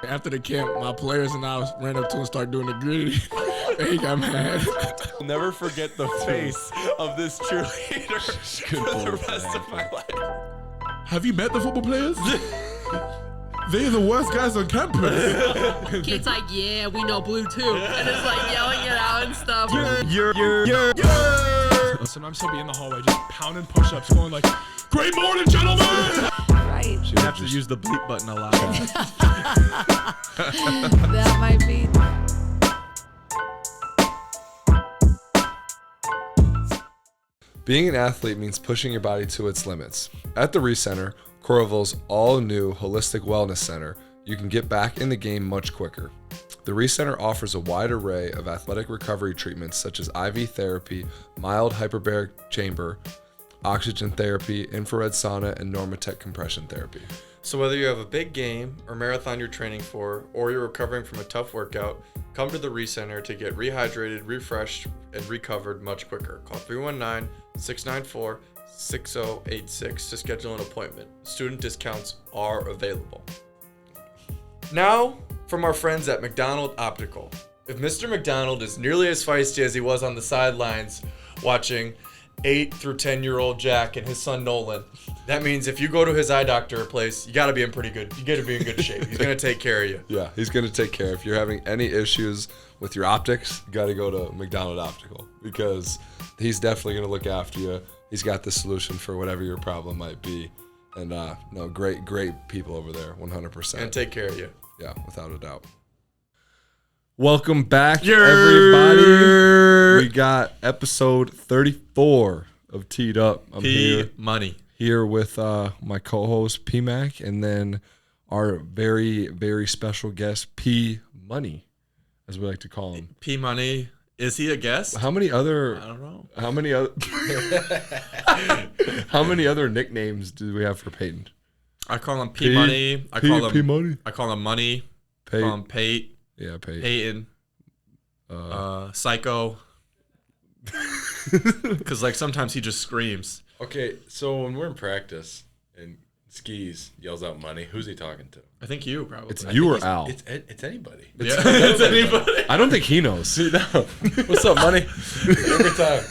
After the camp, my players and I ran up to him and started doing the gritty. And he got mad. I'll never forget the face of this cheerleader for the rest of my life. Have you met the football players? They're the worst guys on campus. Kid's like, yeah, we know blue too. And it's like yelling it out and stuff. Sometimes he'll be in the hallway just pounding push-ups going like, great morning, gentlemen! Right. You have to use the bleep button a lot. That might be. Being an athlete means pushing your body to its limits. At the Recenter, Coralville's all-new holistic wellness center, you can get back in the game much quicker. The Recenter offers a wide array of athletic recovery treatments such as IV therapy, mild hyperbaric chamber, oxygen therapy, infrared sauna, and Normatec compression therapy. So whether you have a big game or marathon you're training for, or you're recovering from a tough workout, come to the Recenter to get rehydrated, refreshed, and recovered much quicker. Call 319-694-6086 to schedule an appointment. Student discounts are available. Now, from our friends at McDonald Optical. If Mr. McDonald is nearly as feisty as he was on the sidelines watching 8 through 10-year-old Jack and his son Nolan, that means if you go to his eye doctor place, you got to be in pretty good. You got to be in good shape. He's gonna take care of you. Yeah, he's going to take care. If you're having any issues with your optics, you got to go to McDonald Optical because he's definitely going to look after you. He's got the solution for whatever your problem might be. And no, great people over there, 100%. And take care of you. Yeah, without a doubt. Welcome back, everybody. We got episode 34 of Teed Up. I'm here with my co-host P Mac, and then our very, very special guest P Money, as we like to call him. P Money. Is he a guest? How many other? I don't know. How many other? How many other nicknames do we have for Payton? I call him P Money. I call him P Money. I call him Money. I call him Pate. Yeah, Payton. Psycho. Because like sometimes he just screams. Okay, so when we're in practice and Skis yells out money, who's he talking to? I think you probably. It's you or Al. It's anybody. It's anybody. I don't think he knows. What's up, money? Every time.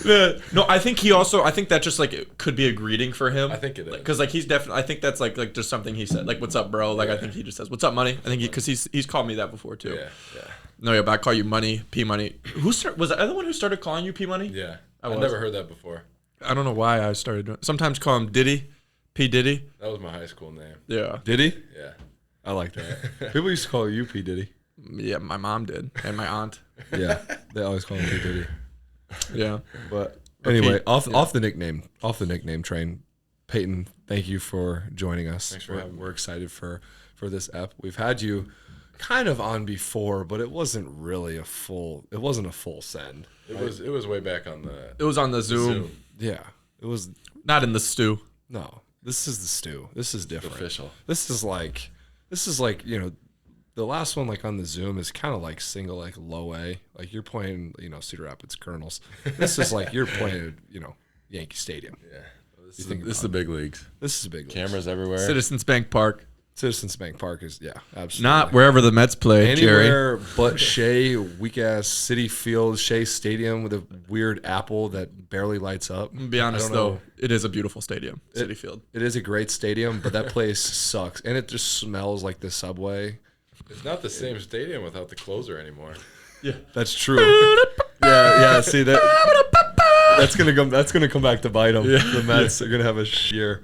No, I think he also. I think that just like it could be a greeting for him. I think it is. Because like he's definitely. I think that's like just something he said. Like, "What's up, bro?" Like I think he just says, "What's up, money?" I think because he's called me that before too. Yeah. No, yeah, but I call you Money, P Money. Was I the one who started calling you P Money? Yeah. I've never heard that before. I don't know why I started doing it. Sometimes call him Diddy, P Diddy. That was my high school name. Yeah. Diddy? Yeah. I like that. People used to call you P Diddy. Yeah, my mom did, and my aunt. Yeah, they always call him P Diddy. Yeah. But anyway, off the nickname train. Payton, thank you for joining us. Thanks for having me. We're excited for this ep. We've had you kind of on before, but it wasn't a full send. It was way back on the. It was on the Zoom. Yeah, it was Not in the stew. no. This is the stew. This is different. Official. This is like the last one like on the Zoom is kind of like single like low A. Like you're playing Cedar Rapids Colonels. This is like you're playing Yankee Stadium. Yeah. You think This is the big leagues. This is a big league. Cameras everywhere. Citizens Bank Park. Citizens Bank Park is absolutely Not wherever the Mets play, Jerry. anywhere but Shea weak ass City Field, Shea Stadium with a weird apple that barely lights up. To be honest, though, it is a beautiful stadium, City Field. It is a great stadium, but that place sucks, and it just smells like the subway. It's not the same stadium without the closer anymore. Yeah. That's true. yeah. See that. That's gonna come back to bite them. Yeah. The Mets are gonna have a year.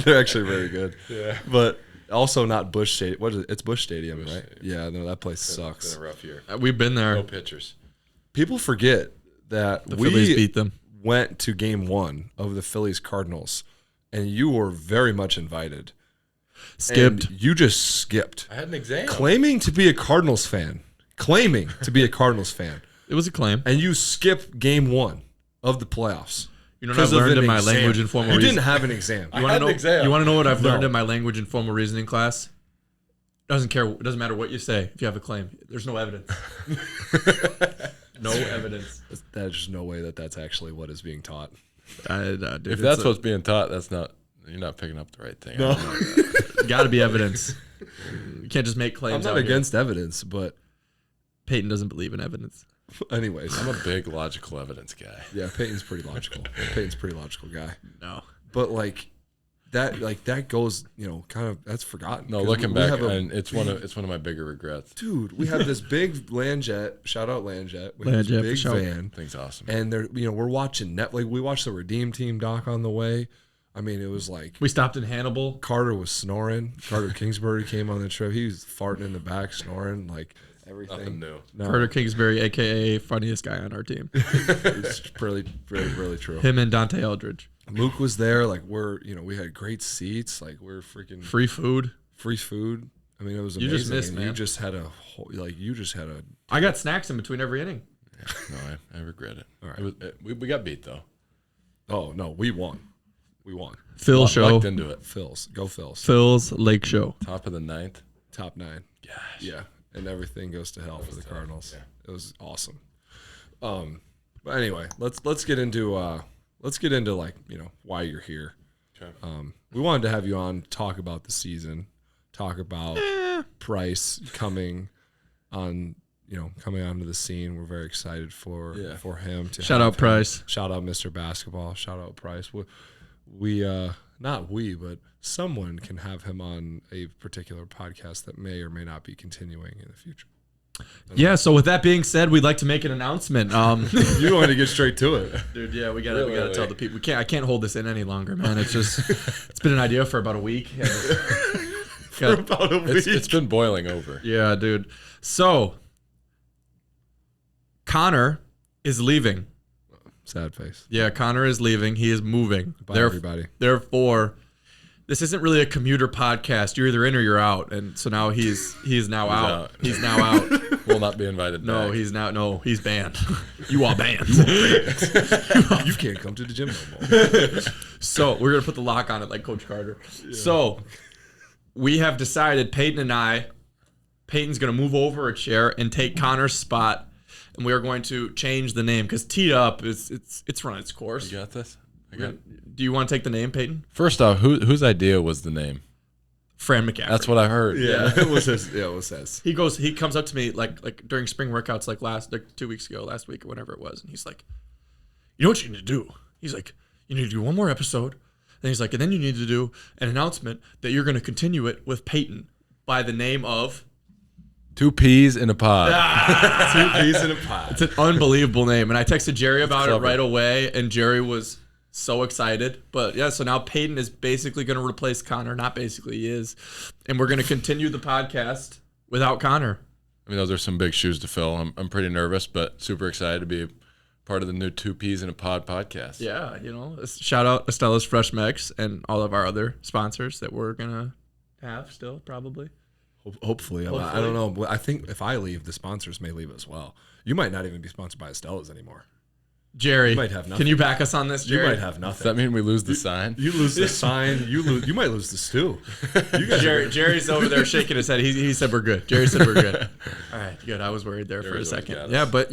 They're actually very good. Yeah. But also not Busch Stadium. What is it? It's Busch Stadium, Busch right? Stadium. Yeah, no, that place It's sucks. been a rough year. We've been there. No pitchers. People forget that The Phillies beat them. went to Game 1 of the Phillies Cardinals, and you were very much invited. Skipped. And you just skipped, I had an exam. claiming to be a Cardinals fan. It was a claim. And you skip Game 1 of the playoffs. You know what I've learned in my language and formal You reasoning? didn't have an exam. You want had to an know? exam. You want to know what I've learned No. in my language and formal reasoning class? Doesn't care. It doesn't matter what you say if you have a claim. There's no evidence. No evidence. There's just no way that that's actually what is being taught. Dude, If that's what's being taught, you're not picking up the right thing. No. got to be evidence. You can't just make I'm claims. not out here. against evidence, but Peyton doesn't believe in evidence. anyways, I'm a big logical evidence guy. yeah, Peyton's pretty logical. Peyton's a pretty logical guy. No. But that goes, kind of that's forgotten. No, 'Cause looking we back, have and it's one of my bigger regrets. dude, we have this big Landjet. Shout out Landjet. We Landjet, have this for big sure. van, Thing's awesome. and we're watching Netflix. We watched the Redeem Team doc on the way. I mean, it was like We stopped in Hannibal. Carter was snoring. Carter Kingsbury came on the trip. He was farting in the back, snoring like everything. Nothing new. No, Carter Kingsbury, a.k.a. funniest guy on our team. it's really, really, really true. Him and Dante Eldridge. Luke was there. Like we had great seats. Like we're freaking Free food. free food. I mean, it was You amazing. just missed, and man. You just had a I got snacks in between every inning. No, I regret it. All right. It was, we got beat though. Oh no, we won. Phil Lucked show. into it. Phil's go Phil's Phil's Lake Show. Top of the ninth. top 9. Gosh. Yeah, and everything goes to hell for the Cardinals. Yeah. It was awesome. But anyway, let's get into like why you're here. Okay. We wanted to have you on, talk about the season, talk about Price coming onto the scene. We're very excited for him to Shout have out him. Price. Shout out Mr. Basketball. Shout out Price. But someone can have him on a particular podcast that may or may not be continuing in the future. Yeah, so with that being said, we'd like to make an announcement. You want to get straight to it. Dude, yeah, we gotta Really? tell the people. I can't hold this in any longer, man. It's just it's been an idea for about a week. About a week. It's been boiling over. Yeah, dude. So Connor is leaving. Sad face. Yeah, Connor is leaving. He is moving. Bye, everybody. Therefore, this isn't really a commuter podcast. You're either in or you're out. And so now he's now out. out. He's now out. Will not be invited No, back. he's banned. You are banned. You can't come to the gym no more. So we're gonna put the lock on it like Coach Carter. So we have decided, Peyton's gonna move over a chair and take Connor's spot, and we are going to change the name because Teed Up it's run its course. You got this? Do you want to take the name, Peyton? First off, whose idea was the name? Fran McCaffrey. That's what I heard. Yeah, it was his. Yeah, it was his. He comes up to me like during spring workouts like 2 weeks ago, last week or whatever it was, and he's like, "You know what you need to do?" He's like, "You need to do one more episode." And he's like, "And then you need to do an announcement that you're going to continue it with Peyton by the name of 2 peas in a pod. 2 peas in a pod. It's an unbelievable name." And I texted Jerry about it clever. right away, and Jerry was so excited. But yeah, so now Peyton is basically going to replace Connor. Not basically, he is. And we're going to continue the podcast without Connor. I mean, those are some big shoes to fill. I'm pretty nervous, but super excited to be part of the new 2 peas in a pod podcast. Yeah, shout out Estella's Fresh Mix and all of our other sponsors that we're going to have still, probably. Hopefully. I don't know. I think if I leave, the sponsors may leave as well. You might not even be sponsored by Estella's anymore. Jerry, You might have nothing. can you back us on this, You Jerry? might have Does nothing. that mean we lose the sign? You lose the sign. You might lose the stew. You guys Jerry's over there shaking his head. He said we're good. Jerry said we're good. All right, good. I was worried there for a Jerry's always second. got us. Yeah, but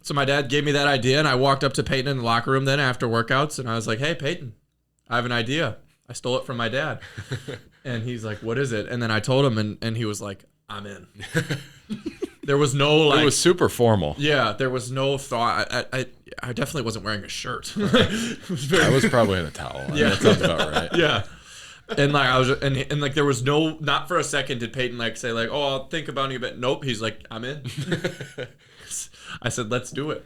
so my dad gave me that idea, and I walked up to Peyton in the locker room then after workouts, and I was like, "Hey, Peyton, I have an idea. I stole it from my dad." And he's like, "What is it?" And then I told him, and he was like, "I'm in." There was no It was super formal. yeah, there was no thought. I definitely wasn't wearing a shirt. I was probably in a towel. I mean, Yeah. that sounds about right. Yeah. And like I was and like there was not for a second did Peyton like say like, "Oh, I'll think about it a bit." Nope, he's like, "I'm in." I said, "Let's do it."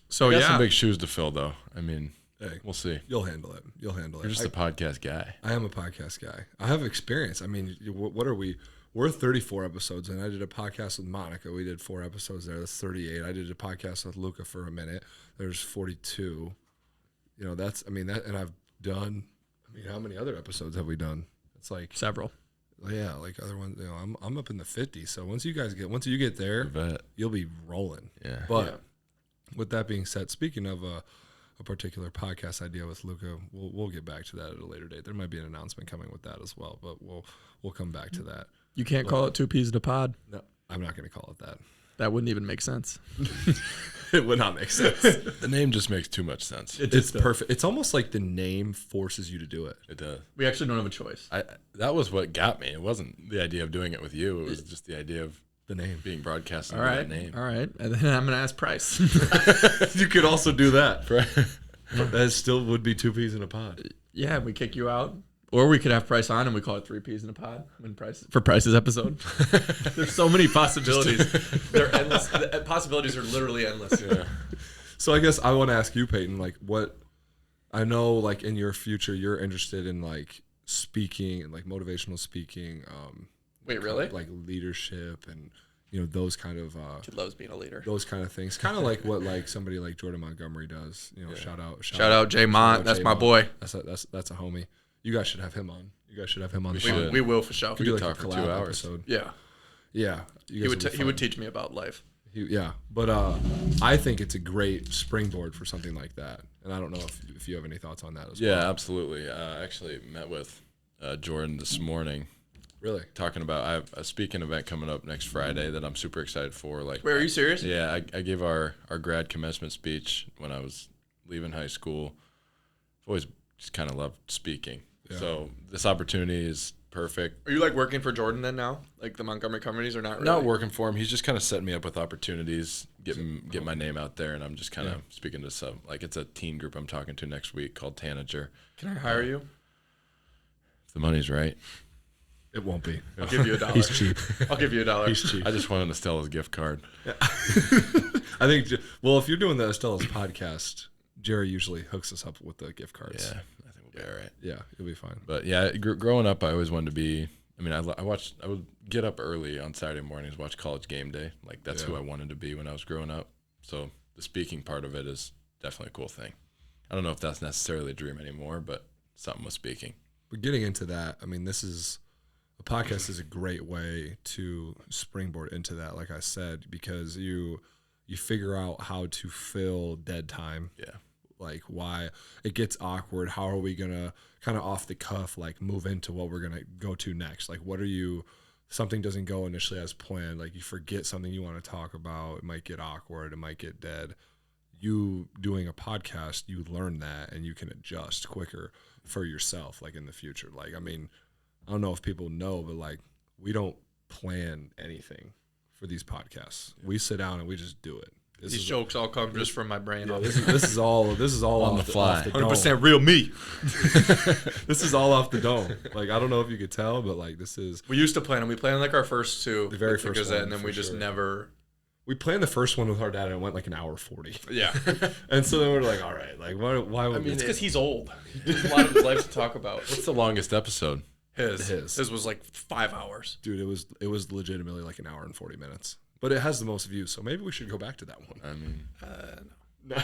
So Got yeah. some big shoes to fill, though. I mean, Hey, we'll see. you'll handle it. You're You're just a podcast guy. I am a podcast guy. I have experience. I mean, what are we? We're 34 episodes in. I did a podcast with Monica. We did 4 episodes there. That's 38. I did a podcast with Luca for a minute. There's 42. And I've done. I mean, how many other episodes have we done? It's like Several. yeah, like other ones. I'm up in the 50s. So once you get there, Bet. you'll be rolling. Yeah. But with that being said, speaking of a particular podcast idea with Luca, we'll get back to that at a later date. There might be an announcement coming with that as well, but we'll come back to that. You can't call it 2 peas in a pod. No, I'm not going to call it that. That wouldn't even make sense. It would not make sense. The name just makes too much sense. It's perfect. It's almost like the name forces you to do it. It does. We actually don't have a choice. That was what got me. It wasn't the idea of doing it with you. It was just the idea of The name. being broadcasted All under right. that name. All right. And then I'm going to ask Price. You could also do that. That still would be 2 peas in a pod. Yeah, we kick you out. Or we could have Price on and we call it 3 peas in a pod for Price's episode. There's so many possibilities. They're endless. The possibilities are literally endless. Yeah. So I guess I want to ask you, Payton, like what I know, like in your future, you're interested in like speaking and like motivational speaking. Wait, really? Like leadership and those kind of He loves being a leader. those kind of things. Kind of like what like somebody like Jordan Montgomery does. Shout Out Jay Mont. That's my boy. That's a homie. You guys should have him on. You guys should have him on the should. show. We will for sure. We could do talk a for 2 collab hours. episode. Yeah. Yeah. He would teach me about life. Yeah, but I think it's a great springboard for something like that, and I don't know if you have any thoughts on that as well. Yeah, absolutely. I actually met with Jordan this morning. Really? Talking about, I have a speaking event coming up next Friday that I'm super excited for. Like, Wait, are you serious? Yeah, I gave our grad commencement speech when I was leaving high school. I've always just kind of loved speaking. Yeah. So this opportunity is perfect. Are you like working for Jordan then now? Like the Montgomery companies or not really? Not working for him. He's just kind of setting me up with opportunities, get my name out there, and I'm just kind of speaking to some. Like it's a teen group I'm talking to next week called Tanager. Can I hire you? If the money's right. It won't be. I'll give you $1. He's cheap. I'll give you $1. He's cheap. I just wanted to steal his gift card. I think. Well, if you're doing the Estella's podcast, Jerry usually hooks us up with the gift cards. Yeah, I think we'll be all right. Yeah, it'll be fine. But yeah, growing up, I always wanted to be. I mean, I would get up early on Saturday mornings, watch College Game Day. Like that's who I wanted to be when I was growing up. So the speaking part of it is definitely a cool thing. I don't know if that's necessarily a dream anymore, but something with speaking. But getting into that, I mean, a podcast is a great way to springboard into that. Like I said, because you figure out how to fill dead time. Yeah. Like why it gets awkward. How are we gonna kind of off the cuff like move into what we're gonna go to next? Like something doesn't go initially as planned. Like you forget something you want to talk about. It might get awkward. It might get dead. You doing a podcast, you learn that and you can adjust quicker for yourself. Like in the future. Like I mean, I don't know if people know, but like we don't plan anything for these podcasts. We sit down and we just do it. These jokes all come just from my brain. Yeah, this is all On the fly. off the dome. 100% real me. This is all off the dome. Like I don't know if you could tell, but like this is. We used to plan them. We planned like our first two. The very with first Gazette, one, and then for we just sure. never. We planned the first one with our dad, and it went like an hour 40. Yeah. And so then we're like, all right, like why would I mean, we? it's because he's old. There's a lot of his life to talk about. What's the longest episode? His was like 5 hours. Dude, it was legitimately like an hour and 40 minutes, but it has the most views, so maybe we should go back to that one. I mean, No.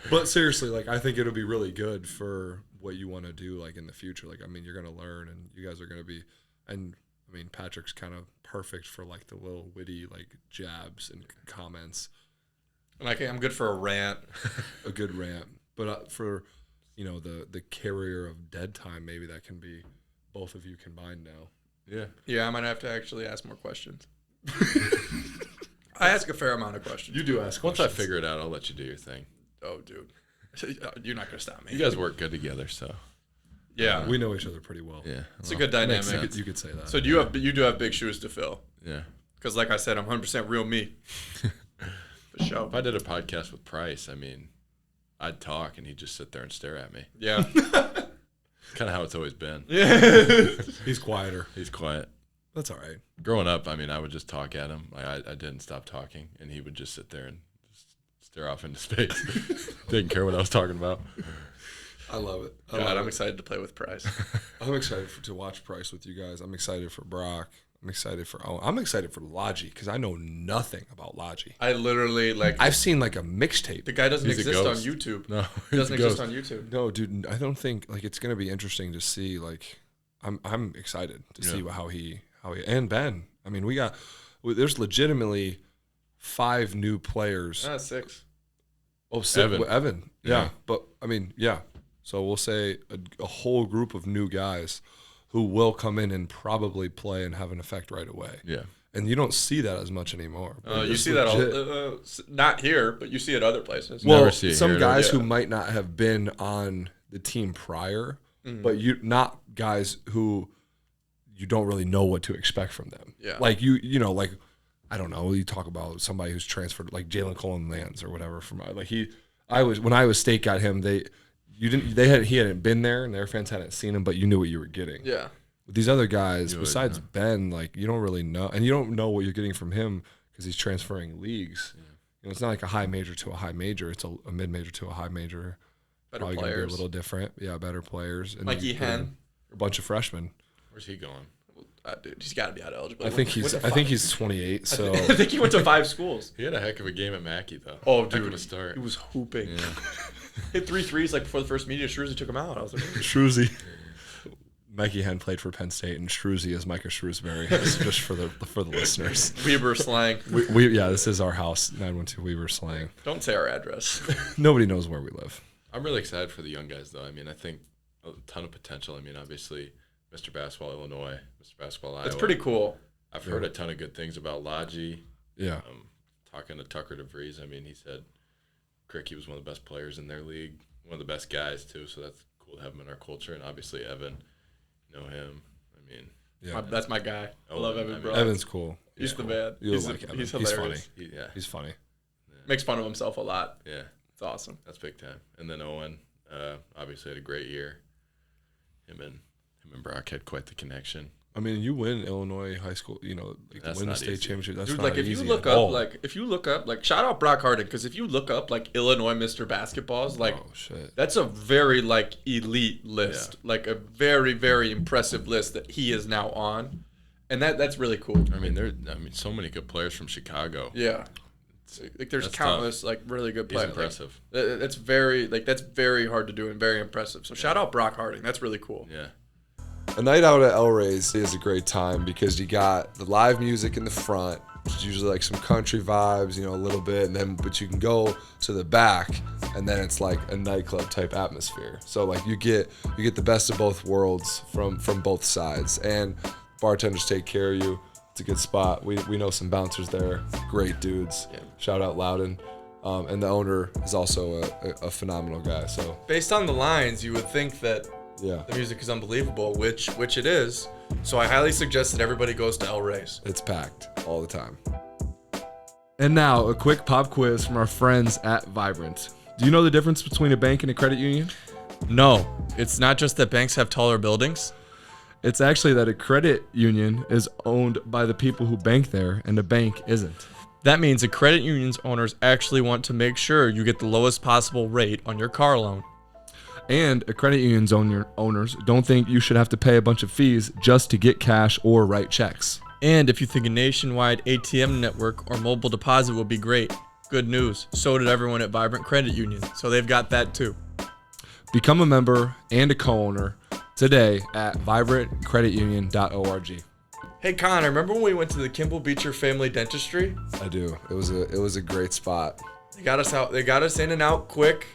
But seriously, like I think it'll be really good for what you want to do, like in the future. Like I mean, you're gonna learn, and you guys are gonna be, and I mean, Patrick's kind of perfect for like the little witty like jabs and comments. Like I'm good for a rant. A good rant, but for the carrier of dead time, maybe that can be both of you combined now. yeah. Yeah, I might have to actually ask more questions. I ask a fair amount of questions. You do ask Once I questions. figure it out, I'll let you do your thing. Oh, dude. You're not going to stop me. You guys work good together, so Yeah. We know each other pretty well. yeah. It's a good makes dynamic. sense. You could say that. So you do have big shoes to fill. Yeah. Because like I said, I'm 100% real me. For sure. If I did a podcast with Price, I mean, I'd talk and he'd just sit there and stare at me. Yeah. It's kind of how it's always been. He's quieter. He's quiet. That's all right. Growing up, I mean, I would just talk at him. Like I didn't stop talking, and he would just sit there and just stare off into space. Didn't care what I was talking about. I love it. God, I'm excited to play with Price. I'm excited to watch Price with you guys. I'm excited for Brock. I'm excited for Logi because I know nothing about Logi. I literally I've seen like a mixtape. the guy doesn't He's a exist on ghost. YouTube. No, He doesn't exist ghost. on YouTube. No, dude, I don't think like it's gonna be interesting to see. Like, I'm excited to see how he and Ben. I mean, there's legitimately 5 new players. 6. Oh, 6. Evan. Yeah. Yeah. But I mean, yeah. So we'll say a whole group of new guys. who will come in and probably play and have an effect right away. Yeah. And you don't see that as much anymore. You It's see that legit. not here, but you see it other places. Well, Never see it some here, guys yeah. who might not have been on the team prior, Mm-hmm. but you not guys who you don't really know what to expect from them. Yeah. Like you know, like I don't know. You talk about somebody who's transferred, like Jalen Cullen Lands or whatever. From like when Iowa State got him, he hadn't been there, and their fans hadn't seen him, but you knew what you were getting. Yeah. With these other guys, You would, besides Ben, like you don't really know, and you don't know what you're getting from him because he's transferring leagues. Yeah. You know, it's not like a high major to a high major; it's a mid major to a high major. Better Probably gonna be players. a little different. Yeah, better players. And Mikey you put in Hen. a bunch of freshmen. Where's he going? Dude, he's got to be out eligible. I think he's 28. So I think he went to 5 schools. He had a heck of a game at Mackey, though. Oh, Heck of dude, a start. he was hooping. Yeah. Hit 3 threes like before the first media. Shrewsbury took him out. I was like, Shrewsbury. Mikey Hen played for Penn State, and Shrewsbury is Micah Shrewsbury. This is just for the listeners. Weber slang. Yeah, this is our house, 912 Weaver slang. Don't say our address. Nobody knows where we live. I'm really excited for the young guys, though. I mean, I think a ton of potential. I mean, obviously, Mr. Basketball Illinois, Mr. Basketball Iowa. That's pretty cool. I've heard a ton of good things about Lodgy. Yeah. Talking to Tucker DeVries, I mean, he said Cricky was one of the best players in their league, one of the best guys, too. So that's cool to have him in our culture. And obviously, Evan, you know him. I mean, Yeah. That's my guy. I Oh, love I Evan, mean, bro. Evan's cool. He's the man. You'll He's like Evan. He's He's hilarious. funny. yeah, He's funny. Makes fun of himself a lot. yeah, It's awesome. that's big time. And then Owen, obviously had a great year. Him and Brock had quite the connection. I mean, you win Illinois high school, you know, like That's win the not state easy. championship. That's Dude, not like if you easy look at up, all. shout out Brock Harding, because if you look up like Illinois Mr. Basketballs, like Oh shit. that's a very like elite list, like a very very impressive list that he is now on, and that's really cool. I mean, so many good players from Chicago. Yeah, like there's That's countless like really good He's players. impressive. That's very hard to do and very impressive. So shout out Brock Harding. That's really cool. Yeah. A night out at El Rey's is a great time because you got the live music in the front, which is usually like some country vibes, you know, a little bit, and then but you can go to the back, and then it's like a nightclub type atmosphere. So like you get the best of both worlds from both sides, and bartenders take care of you. It's a good spot. We know some bouncers there, great dudes. Yeah. Shout out Loudon. And the owner is also a phenomenal guy. So Based on the lines, you would think that yeah, the music is unbelievable, which it is. So I highly suggest that everybody goes to El Rey's. it's packed all the time. And now a quick pop quiz from our friends at Vibrant. Do you know the difference between a bank and a credit union? No, it's not just that banks have taller buildings. It's actually that a credit union is owned by the people who bank there, and a bank isn't. That means a credit union's owners actually want to make sure you get the lowest possible rate on your car loan. And a credit union's owners don't think you should have to pay a bunch of fees just to get cash or write checks. And if you think a nationwide ATM network or mobile deposit would be great, good news. So did everyone at Vibrant Credit Union. So they've got that too. Become a member and a co-owner today at vibrantcreditunion.org. Hey Connor, remember when we went to the Kimball Beecher Family Dentistry? I do. It was a great spot. They got us out. They got us in and out quick.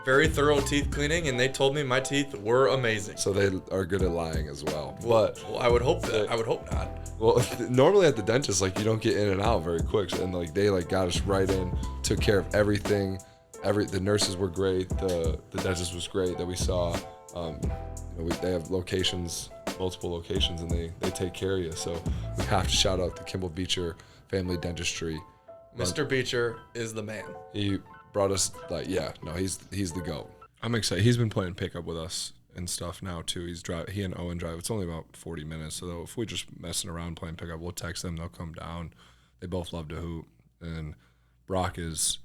Very thorough teeth cleaning, and they told me my teeth were amazing. So they are good at lying as well. But Well, I would hope that. I would hope not. well, normally at the dentist, like you don't get in and out very quick, and like they like got us right in, took care of everything. The nurses were great. The dentist was great that we saw. They have locations, multiple locations, and they take care of you. So we have to shout out the Kimball Beecher Family Dentistry. Mr. Beecher is the man. He brought us he's the GOAT. I'm excited. He's been playing pickup with us and stuff now too. He and Owen drive. It's only about 40 minutes. So if we just messing around playing pickup, we'll text them. They'll come down. They both love to hoop. And Brock's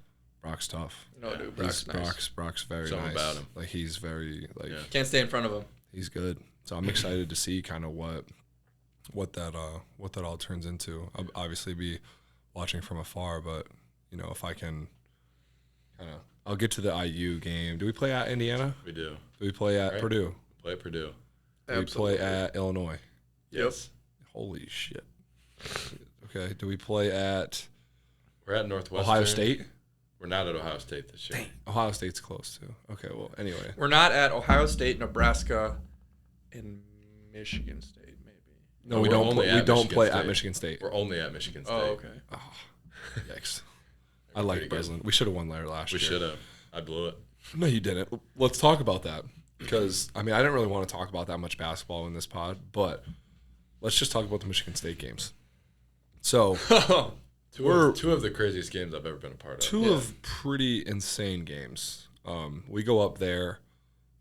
tough. No, dude, Brock's nice. Brock's very Something nice. about him. Like he's very like Yeah. Can't stay in front of him. he's good. So I'm excited to see kind of what that all turns into. I'll obviously be watching from afar, but if I can I'll get to the IU game. Do we play at Indiana? We do. Do we play at Right. Purdue? Play at Purdue. Do we play at Illinois? Yes. Holy shit. Okay. Do we play at We're at Northwestern. Ohio State? We're not at Ohio State this year. Ohio State's close too. Okay. Well, anyway. We're not at Ohio State, Nebraska, and Michigan State, maybe. No, we we're don't only play. We at don't Michigan play State. at Michigan State. We're only at Michigan State. Oh, okay. Yikes! I like pretty good. Breslin. We should have won there last We year. should have. I blew it. No, you didn't. Let's talk about that because I didn't really want to talk about that much basketball in this pod, but let's just talk about the Michigan State games. So Two of the craziest games I've ever been a part of. two of pretty insane games. We go up there,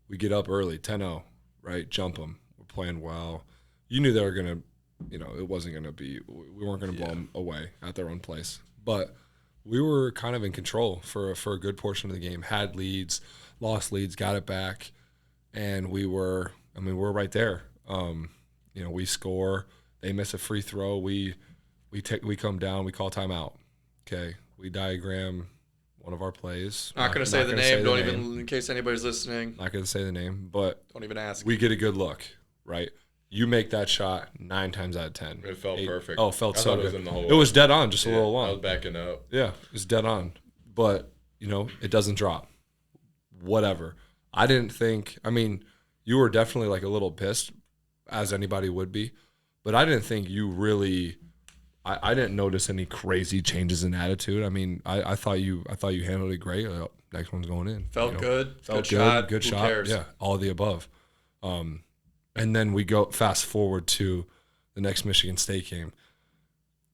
we get up early, 10-0, right? Jump them. We're playing well. You knew they were gonna, it wasn't gonna be. We weren't gonna blow them away at their own place, but we were kind of in control for a good portion of the game. Had leads, lost leads, got it back, and we were right there. We score. They miss a free throw. We come down. We call timeout. Okay, we diagram one of our plays. Not going to say the name. Don't even, in case anybody's listening. Not going to say the name, but Don't even ask. we get a good look, right? You make that shot 9 times out of 10. It felt perfect. Oh, it felt I so thought it good. was in the hole. It was dead on, just a little I long. was backing up. Yeah, it was dead on. But, it doesn't drop. Whatever. I didn't think, you were definitely like a little pissed, as anybody would be, but I didn't think you really, I didn't notice any crazy changes in attitude. I thought you handled it great. Next one's going in. Felt good. Felt good. Good Who shot. cares? Yeah, all of the above. And then we go fast forward to the next Michigan State game.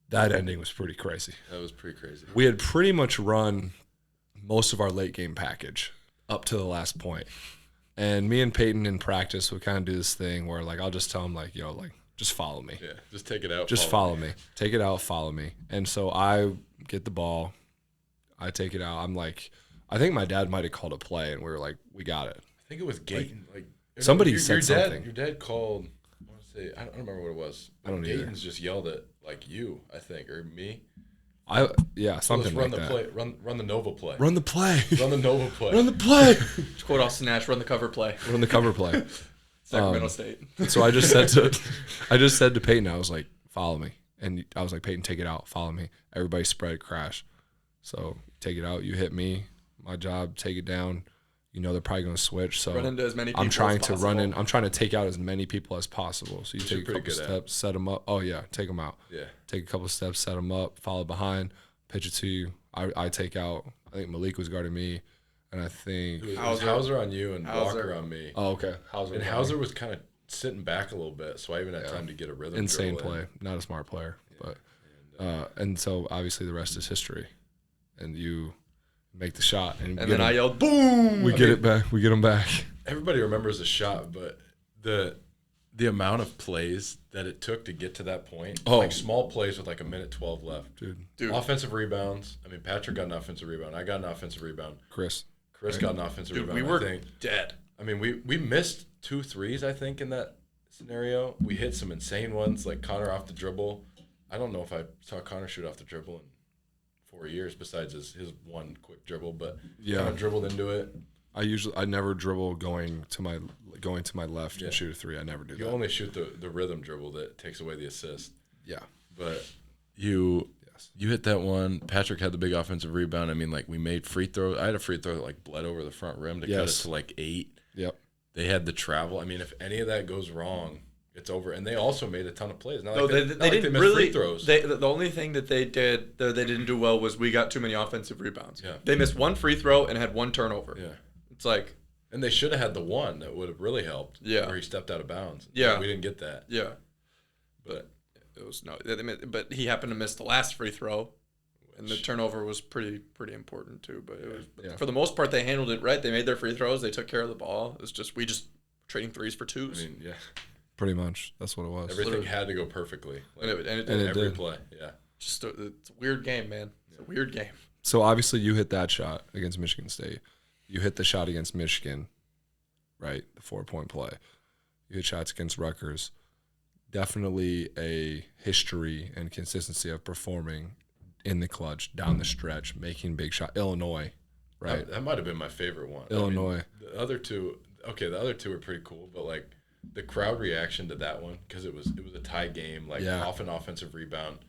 That ending was pretty crazy. That was pretty crazy. We had pretty much run most of our late game package up to the last point. And me and Payton in practice would kind of do this thing where I'll just tell him just follow me. Yeah, just take it out. Just follow me. Take it out, follow me. And so I get the ball. I take it out. I think my dad might have called a play and we were like, we got it. I think it was Gayton. Somebody said something. Your dad called. I want to say I don't remember what it was. I don't either. Gayton's just yelled at you, I think, or me. Something run like the that. play. Run the Nova play. Run the play. Run the Nova play. Run the play. Quote off Snatch, run the cover play. Run the cover play. Sacramento State. So I just said to Payton, I was like, follow me. And I was like, Payton, take it out, follow me. Everybody spread, crash. So take it out, you hit me. My job, take it down. They're probably going to switch. So Run into as many people I'm trying as to possible. run in. I'm trying to take out as many people as possible. So you Which take you're a couple pretty good at. steps, set them up. Oh, yeah, take them out. Yeah. Take a couple steps, set them up, follow behind, pitch it to you. I take out. I think Malik was guarding me. And I think. It was Hauser on you and Hauser. Walker on me. Oh, okay. And Hauser was kind of sitting back a little bit, so I even had time to get a rhythm. Insane dribble in. play. Not a smart player. But and so obviously the rest is history. And you make the shot. And And then I yelled, boom! We get it back. We get them back. Everybody remembers the shot, but the amount of plays that it took to get to that point, small plays with a minute 12 left. Dude. Offensive rebounds. Patrick got an offensive rebound. I got an offensive rebound. Chris got an offensive rebound. We were I think. dead. We missed 2 threes, I think, in that scenario. We hit some insane ones, like Connor off the dribble. I don't know if I saw Connor shoot off the dribble in 4 years besides his one quick dribble, but Connor dribbled into it. I never dribble going to my left and shoot a three. I never do that. You only shoot the rhythm dribble that takes away the assist. Yeah. But you hit that one. Patrick had the big offensive rebound. We made free throws. I had a free throw that bled over the front rim to cut it to 8. Yep. They had the travel. If any of that goes wrong, it's over. And they also made a ton of plays. No, they didn't missed really. free throws. The only thing that they did that they didn't do well was we got too many offensive rebounds. Yeah. They missed one free throw and had one turnover. Yeah. It's like. And they should have had the one that would have really helped. Yeah. Where he stepped out of bounds. Yeah. We didn't get that. Yeah. But it was no. But he happened to miss the last free throw, and the turnover was pretty important too. But it was for the most part they handled it right. They made their free throws. They took care of the ball. It was just we trading threes for twos. yeah. Pretty much. That's what it was. Everything had to go perfectly. And it every did. play. Yeah. Just it's a weird game, man. It's a weird game. So obviously you hit that shot against Michigan State. You hit the shot against Michigan, right? The 4-point play. You hit shots against Rutgers. Definitely a history and consistency of performing in the clutch, down the stretch, making big shots. Illinois, right? That might have been my favorite one. Illinois. The other two were pretty cool, but the crowd reaction to that one, because it was a tie game, off an offensive rebound,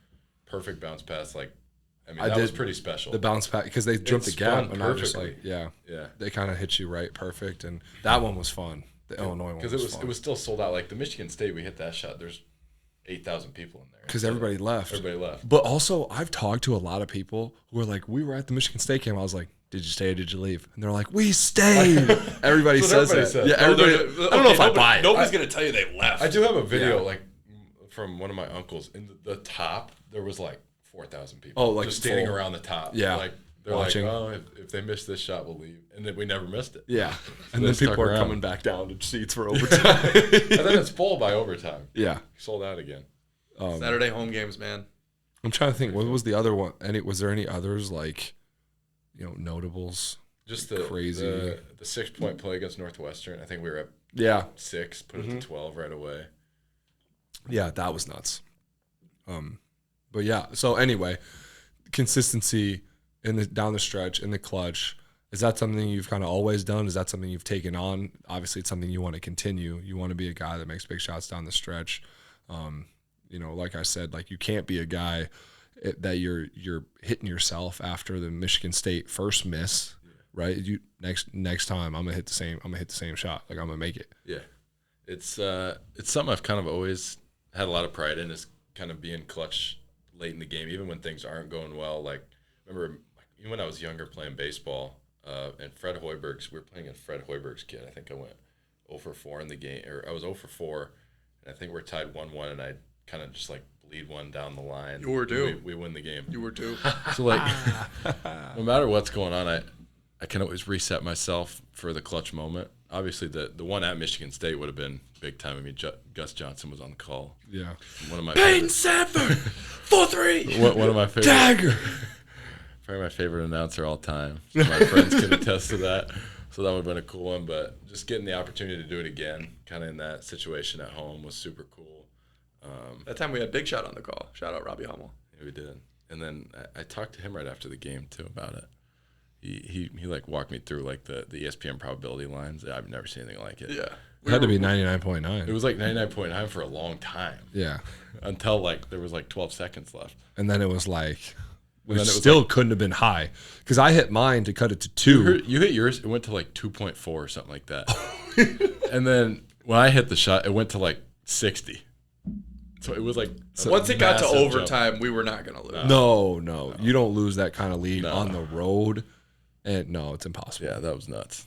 perfect bounce pass, that was pretty special. The bounce back because they jumped the gap spun and I was just perfectly. yeah. They kind of hit you right perfect, and that one was fun. The Illinois one because it was still sold out. Like the Michigan State, we hit that shot. There's 8,000 people in there because everybody left. Everybody left. But also, I've talked to a lot of people who are like, we were at the Michigan State game. I was like, did you stay or did you leave? And they're like, we stayed. Everybody says that. Says. Yeah, everybody. I don't know if I buy it. Nobody's gonna tell you they left. I do have a video like from one of my uncles. In the top, there was like 4,000 people. Oh, like just standing full. around the top. Yeah. Like they're Watching. like, oh, if they miss this shot, we'll leave. And then we never missed it. Yeah. And they then stuck people are around. coming back down to seats for overtime. And then it's full by overtime. Yeah. Sold out again. Saturday home games, man. I'm trying to think. What was the other one? Was there any others like, notables? Just the Crazy. the 6-point play against Northwestern. I think we were up Yeah. 6, put it to 12 right away. Yeah, that was nuts. But yeah. So anyway, consistency down the stretch in the clutch. Is that something you've kind of always done? Is that something you've taken on? Obviously, it's something you want to continue. You want to be a guy that makes big shots down the stretch. Like I said, like you can't be a guy that you're hitting yourself after the Michigan State first miss, right? You next time I'm gonna hit the same shot. Like I'm gonna make it. Yeah, it's something I've kind of always had a lot of pride in, is kind of being clutch late in the game, even when things aren't going well. Like remember, even when I was younger playing baseball, and Fred Hoiberg's, we were playing against Fred Hoiberg's kid. I think I went 0 for 4 in the game, or I was 0 for 4, and I think we're tied 1-1, and I kind of just like bleed one down the line. You were too. We win the game. You were too. So like, no matter what's going on, I can always reset myself for the clutch moment. Obviously, the one at Michigan State would have been big time. I mean, Gus Johnson was on the call. Yeah. One of my Payton Sandfort, 4-3. one of my favorite Dagger. Probably my favorite announcer all time. So my friends can attest to that. So that would have been a cool one. But just getting the opportunity to do it again, kind of in that situation at home, was super cool. That time we had Big Shot on the call. Shout out Robbie Hummel. Yeah, we did. And then I talked to him right after the game too about it. He like walked me through like the ESPN probability lines. I've never seen anything like it. Yeah. It had to be It 99.9. was like 99.9 for a long time. Yeah. Until like there was like 12 seconds left. And then it was like, then it was still couldn't have been high because I hit mine to cut it to 2. You hit yours, it went to like 2.4 or something like that. And then when I hit the shot, it went to like 60. So it was like Once it got to massive overtime, jump. we were not going to lose. No, you don't lose that kind of lead No. on the road. And no, it's impossible. Yeah, that was nuts.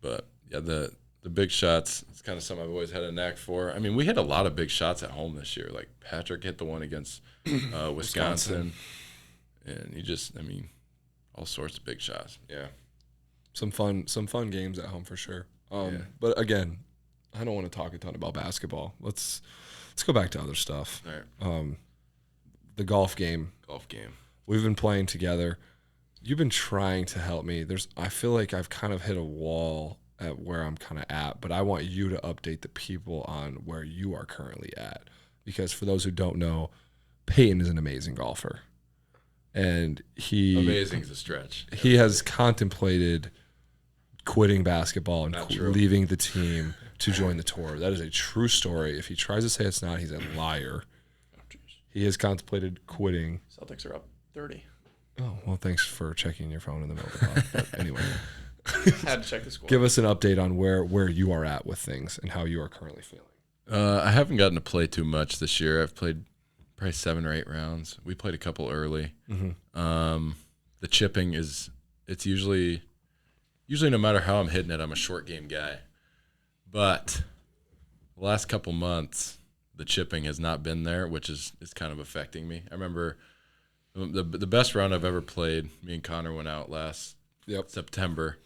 But yeah, the big shots, it's kind of something I've always had a knack for. I mean, we hit a lot of big shots at home this year. Like Patrick hit the one against Wisconsin. And all sorts of big shots. Yeah. Some fun games at home for sure. Yeah. But again, I don't want to talk a ton about basketball. Let's go back to other stuff. All right. The golf game. Golf game. We've been playing together. You've been trying to help me. I feel like I've kind of hit a wall at where I'm kind of at, but I want you to update the people on where you are currently at. Because for those who don't know, Payton is an amazing golfer. And Amazing is a stretch. he has contemplated quitting basketball and Not true. leaving the team to join the tour. That is a true story. If he tries to say it's not, he's a liar. He has contemplated quitting. Celtics are up 30. Oh, well, thanks for checking your phone in the middle of the pod. But anyway, Had to check the score. give us an update on where you are at with things and how you are currently feeling. I haven't gotten to play too much this year. I've played probably 7 or 8 rounds. We played a couple early. Mm-hmm. The chipping it's usually no matter how I'm hitting it, I'm a short game guy. But the last couple months, the chipping has not been there, which is kind of affecting me. I remember the best round I've ever played, me and Connor went out last September.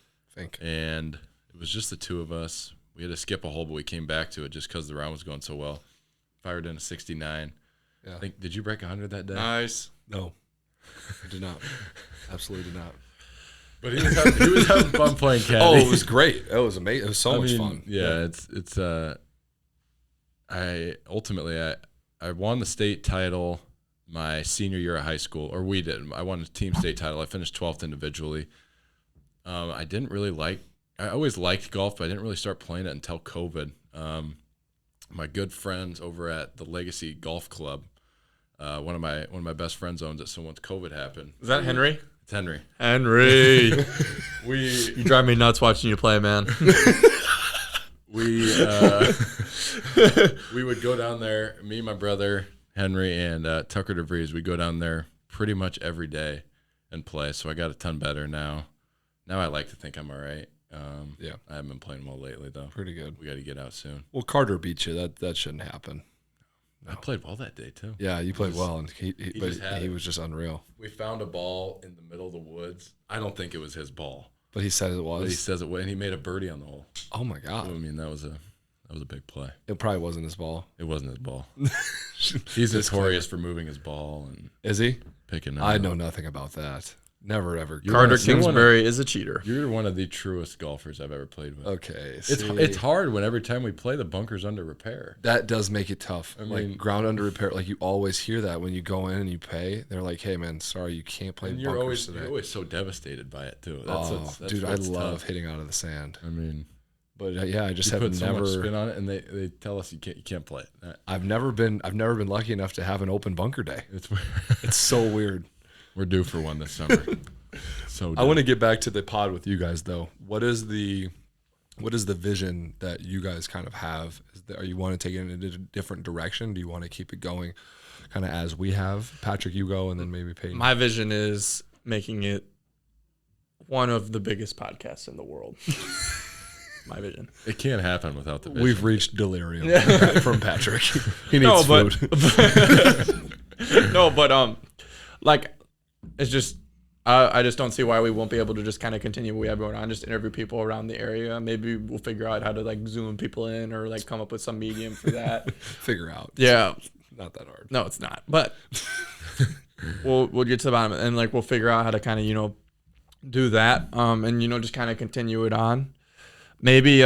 And it was just the two of us. We had to skip a hole, but we came back to it just because the round was going so well. Fired in a 69. Yeah. I think, did you break 100 that day? Nice. No, I did not. Absolutely did not. But he was having fun playing caddy. Oh, it was great. It was amazing. It was so much fun. Yeah, it's I won the state title my senior year of high school, or we did. I won a team state title. I finished 12th individually. I didn't really I always liked golf, but I didn't really start playing it until COVID. My good friends over at the Legacy Golf Club, one of my best friends owns it. So once COVID happened, Is that Henry? it's Henry. Henry. We You drive me nuts watching you play, man. we would go down there, me, my brother, Henry, and Tucker DeVries. We go down there pretty much every day and play. So I got a ton better now. Now I like to think I'm all right. Yeah. I haven't been playing well lately, though. Pretty good. We got to get out soon. Well, Carter beat you. That shouldn't happen. I played well that day, too. Yeah, you played well, and he just was just unreal. We found a ball in the middle of the woods. I don't think it was his ball. But he said it But he was. says it was, and he made a birdie on the hole. Oh my I God! mean, that was a big play. It probably wasn't his ball. It wasn't his ball. He's notorious for moving his ball and Is he? picking it I up. know nothing about that. Never ever. Carter You're one of- Kingsbury is a cheater. You're one of the truest golfers I've ever played with. Okay. It's hard when every time we play, the bunker's under repair. That does make it tough. I Like mean- ground under repair. Like you always hear that when you go in and you pay. They're like, "Hey man, sorry, you can't play And bunkers you're today." always so devastated by it too. Oh, That's dude, I what's love tough. hitting out of the sand. I mean, But yeah, I just you have put so much spin never. on it, and they tell us you can't play it. I've never been lucky enough to have an open bunker day. It's It's so weird. we're due for one this summer. So I want to get back to the pod with you guys though. What is the vision that you guys kind of have? Are you want to take it in a different direction? Do you want to keep it going kind of as we have? Patrick, you go, and then maybe Payton. My vision is making it one of the biggest podcasts in the world. My vision. It can't happen without the vision. We've reached delirium from Patrick. He needs No, food. but like, it's just I just don't see why we won't be able to just kind of continue what we have going on, just interview people around the area. Maybe we'll figure out how to like zoom people in or like come up with some medium for that. Figure out. Yeah. Not that hard. No, it's not. But we'll get to the bottom of it, and like we'll figure out how to kind of do that, and just kind of continue it on. Maybe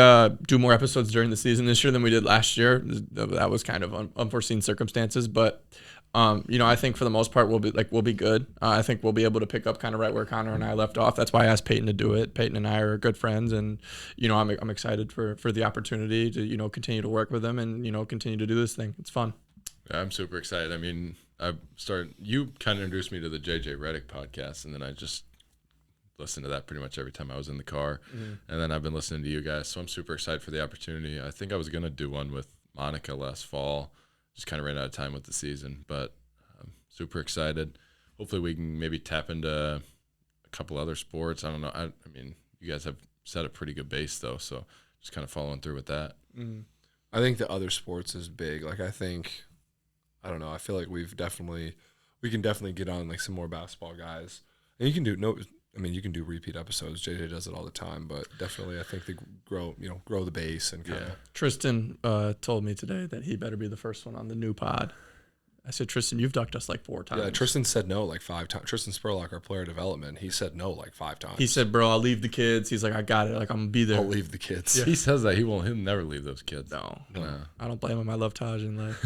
do more episodes during the season this year than we did last year. That was kind of unforeseen circumstances, but I think for the most part we'll be good. I think we'll be able to pick up kind of right where Connor and I left off. That's why I asked Payton to do it. Payton and I are good friends, and I'm excited for the opportunity to continue to work with him and continue to do this thing. It's fun. Yeah, I'm super excited. I mean, you kind of introduced me to the JJ Redick podcast, and then I just listened to that pretty much every time I was in the car. Mm-hmm. And then I've been listening to you guys, so I'm super excited for the opportunity. I think I was going to do one with Monica last fall. Just kind of ran out of time with the season, but I'm super excited. Hopefully we can maybe tap into a couple other sports. I don't know. I mean, you guys have set a pretty good base, though, so just kind of following through with that. Mm-hmm. I think the other sports is big. Like I don't know. I feel like we can definitely get on like some more basketball guys. And you can do repeat episodes. JJ does it all the time, but definitely I think they grow the base and kind of. Tristan told me today that he better be the first one on the new pod. I said, Tristan, you've ducked us like 4 times. Yeah, Tristan said no like 5 times. Tristan Spurlock, our player development, he said no like 5 times. He said, bro, I'll leave the kids. He's like, I got it. Like, I'm going to be there. I'll leave the kids. He says that he'll never leave those kids. No. No. I don't blame him. I love Taj in life.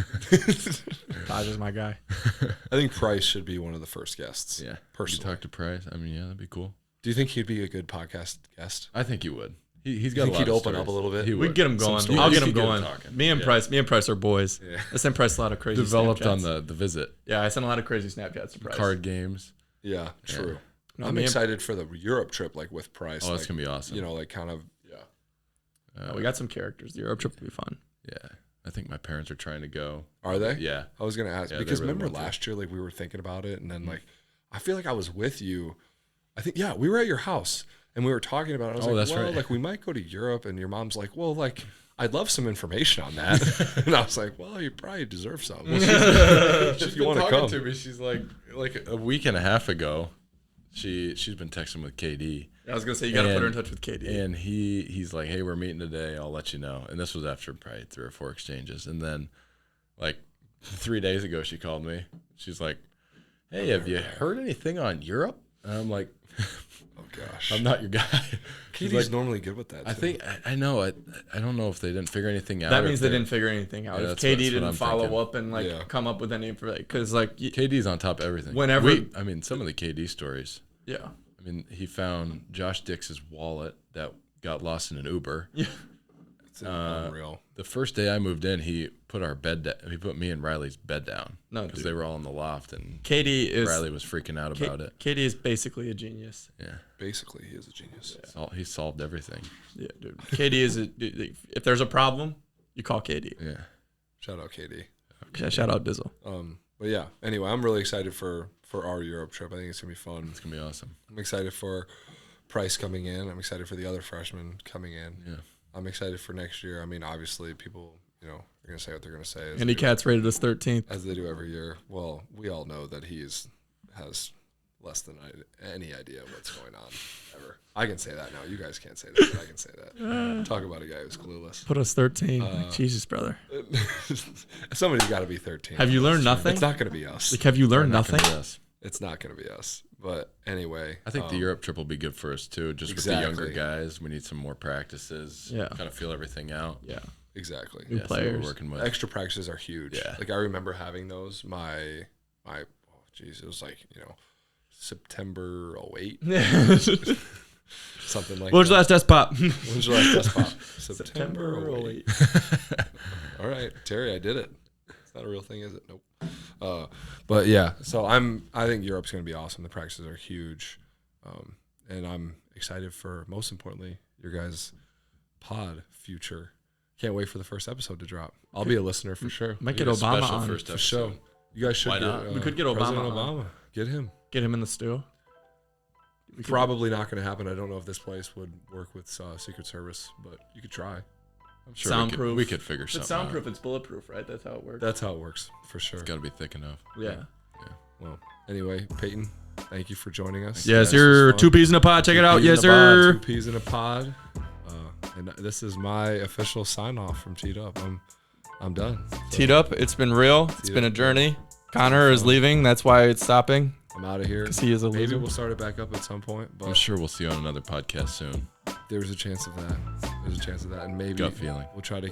Taj is my guy. I think Price should be one of the first guests. Yeah. Personally. You talk to Price. I mean, yeah, that'd be cool. Do you think he'd be a good podcast guest? I think he would. He's got Think a lot he'd of open up stories. a little bit? He We would. get him going. stories. I'll You get him could get him going. talking. Me and Yeah. Price are boys. Yeah. I sent Price a lot of crazy Developed Snapchats. on the visit. Yeah, I sent a lot of crazy Snapchats to Price. Card games. Yeah, true. No, I'm me and- excited for the Europe trip, like with Price. Oh, that's like, going to be awesome. like kind of, we got some characters. The Europe trip will be fun. Yeah. I think my parents are trying to go. Are they? Yeah. I was gonna ask Yeah, because they really remember want to. last year, like we were thinking about it, and then like I feel like I was with you. I think we were at your house and we were talking about it. I was Oh, like, that's well, right. like we might go to Europe, and your mom's like, well, like I'd love some information on that, and I was like, well, you probably deserve some. She's if you been want to talking come, to me. She's like a week and a half ago, she's been texting with KD. I was gonna say you gotta put her in touch with KD. And he's like, hey, we're meeting today. I'll let you know. And this was after probably 3 or 4 exchanges. And then like 3 days ago, she called me. She's like, hey, have you heard anything on Europe? And I'm like, oh gosh, I'm not your guy. She's KD's like, normally good with that. I too. think I know. I don't know if they didn't figure anything out. that or means if they they're- didn't figure anything out. Yeah, If that's KD what didn't I'm follow thinking. up and like Yeah. come up with any information, because like KD's on top of everything. Whenever- I mean, some of the KD stories. yeah, I mean, he found Josh Dix's wallet that got lost in an Uber. yeah, It's unreal. The first day I moved in, he put our bed. He put me and Riley's bed down. No, because dude. they were all in the loft, and Katie is Riley was freaking out about it. Katie is basically a genius. Yeah, Basically, he is a genius. he solved everything. Yeah, dude. Katie is if there's a problem, you call Katie. Yeah, Shout out Katie. Yeah, shout out Dizzle. But yeah, anyway, I'm really excited for our Europe trip. I think it's gonna be fun. it's gonna be awesome. I'm excited for Price coming in. I'm excited for the other freshmen coming in. Yeah, I'm excited for next year. I mean, obviously, people, are gonna say what they're gonna say. Andy Katz rated us 13th. As they do every year. Well, we all know that has less than any idea what's going on ever. I can say that now. You guys can't say that, but I can say that. Talk about a guy who's clueless. Put us 13. Jesus, brother. Somebody's got to be 13. Have you learned nothing? It's not going to be us. Like, have you learned Not gonna nothing? be us. It's not going to be us. But anyway. I think the Europe trip will be good for us too. Just with the younger guys, we need some more practices. Yeah. Kind of feel everything out. Yeah. Exactly. New So players. we're working with. Extra practices are huge. Yeah. Like I remember having those. It was like, September 08. Something like When's that. your last desk pop? When's your last desk pop? September 08. All right, Terry, I did it. It's not a real thing, is it? Nope. But yeah, so I think Europe's going to be awesome. The practices are huge. And I'm excited for, most importantly, your guys' pod future. Can't wait for the first episode to drop. I'll be a listener for sure. Might get a Obama special on. first For episode. sure. You guys should Why not? We could get Obama President on. Obama. Get him. Get him in the stew. Probably not going to happen. I don't know if this place would work with Secret Service, but you could try. I'm sure Soundproof. we could figure It's something soundproof. out. It's bulletproof, right? That's how it works. That's how it works, for sure. It's got to be thick enough. Yeah. Well, anyway, Payton, thank you for joining us. Yes, This you're was fun. 2 peas in a pod. Check it out. Peas Yes, in a pod, sir. 2 peas in a pod. And this is my official sign off from Teed Up. I'm done. So Teed up. It's been real. It's been a journey. Connor is leaving. That's why it's stopping. I'm out of here. 'Cause he is a Maybe loser. we'll start it back up at some point, I'm but sure we'll see you on another podcast soon. there's a chance of that. There's a chance of that, and maybe Gut feeling. we'll try to.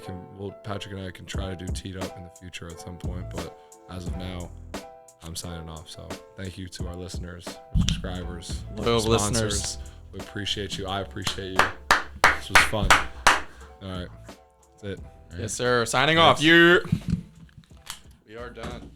Patrick and I can try to do Teed Up in the future at some point, but as of now, I'm signing off. So thank you to our listeners, subscribers, Loyal sponsors. listeners. We appreciate you. I appreciate you. This was fun. All right, that's it. Yes, sir. Signing off. We are done.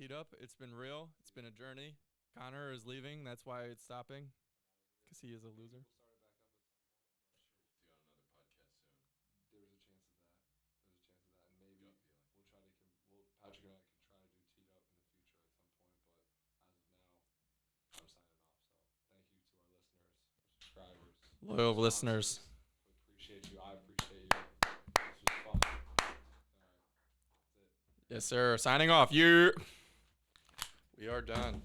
teed up. It's been real. It's been a journey. Connor is leaving. That's why it's stopping. Because he is a loser. We'll start it back up at some point. I'm not sure. See you on another podcast soon. There's a chance of that. And maybe Gut feeling. we'll try to. Patrick and I can try to do teed up in the future at some point. But as of now, I'm signing off. So thank you to our listeners, our subscribers, Loyal listeners. We appreciate you. I appreciate you. This was fun. All right. That's it. Yes, sir. Signing off. You. We are done.